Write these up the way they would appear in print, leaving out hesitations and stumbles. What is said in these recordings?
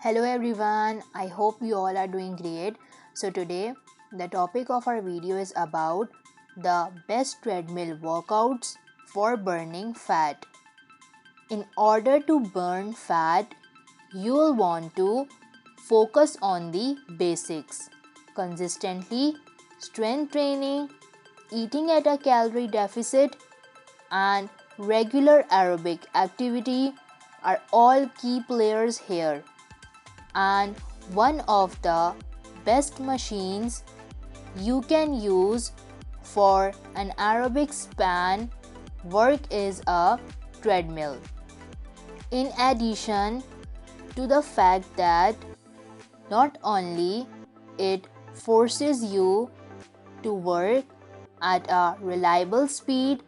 Hello everyone, I hope you all are doing great. So today the topic of our video is about the best treadmill workouts for burning fat. In order to burn fat, you will want to focus on the basics. Consistently, strength training, eating at a calorie deficit, and regular aerobic activity are all key players here. And one of the best machines you can use for an aerobic span work is a treadmill. In addition to the fact that not only it forces you to work at a reliable speed,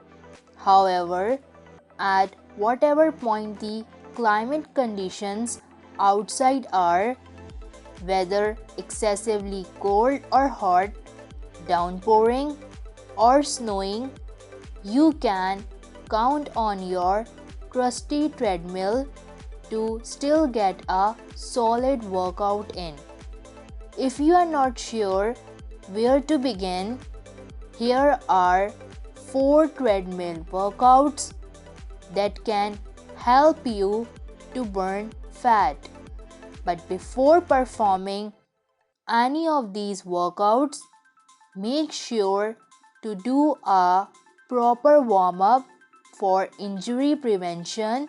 however, at whatever point the climate conditions outside are, whether excessively cold or hot, downpouring or snowing, you can count on your trusty treadmill to still get a solid workout in. If you are not sure where to begin, here are 4 treadmill workouts that can help you to burn fat. But before performing any of these workouts, make sure to do a proper warm-up for injury prevention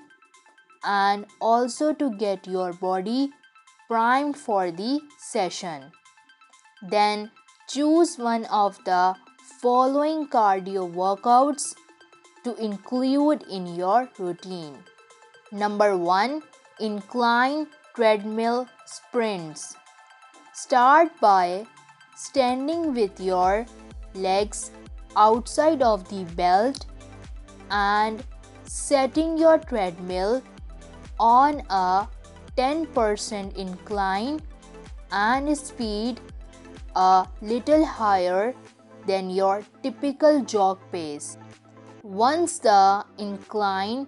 and also to get your body primed for the session. Then choose one of the following cardio workouts to include in your routine. Number 1. Incline treadmill sprints. Start by standing with your legs outside of the belt and setting your treadmill on a 10% incline and speed a little higher than your typical jog pace. Once the incline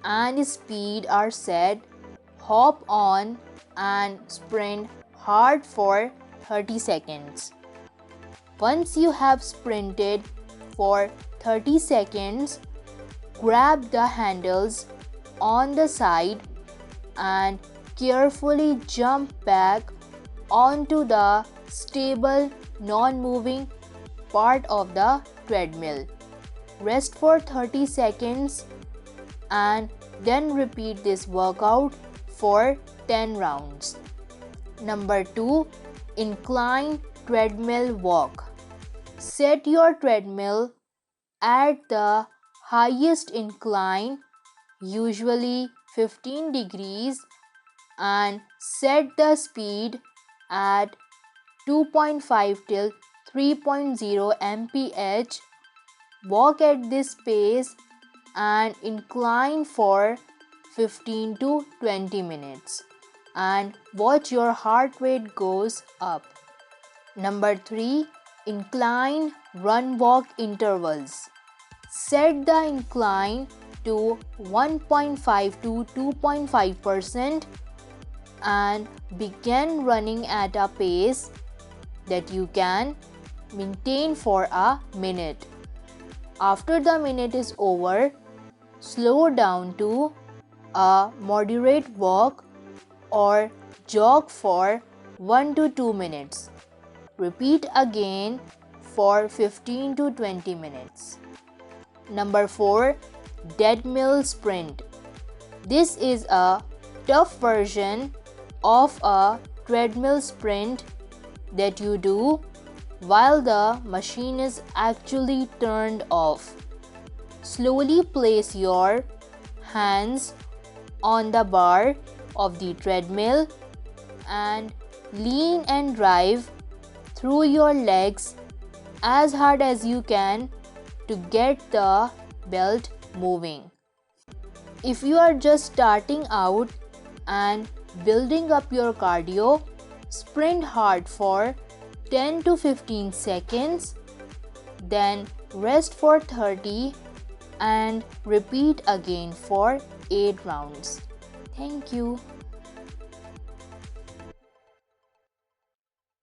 and speed are set, hop on and sprint hard for 30 seconds. Once you have sprinted for 30 seconds, grab the handles on the side and carefully jump back onto the stable, non-moving part of the treadmill. Rest for 30 seconds and then repeat this workout for 10 rounds. Number 2. Incline treadmill walk. Set your treadmill at the highest incline, usually 15 degrees, and set the speed at 2.5 till 3.0 mph. Walk at this pace and incline for 15 to 20 minutes and watch your heart rate goes up. Number 3. Incline run walk intervals. Set the incline to 1.5 to 2.5% and begin running at a pace that you can maintain for a minute. After the minute is over, slow down to a moderate walk or jog for 1 to 2 minutes. Repeat again for 15 to 20 minutes. Number 4. Deadmill Sprint. This is a tough version of a treadmill sprint that you do while the machine is actually turned off. Slowly place your hands on the bar of the treadmill and lean and drive through your legs as hard as you can to get the belt moving. If you are just starting out and building up your cardio, sprint hard for 10 to 15 seconds, then rest for 30 and repeat again for 8 rounds. Thank you.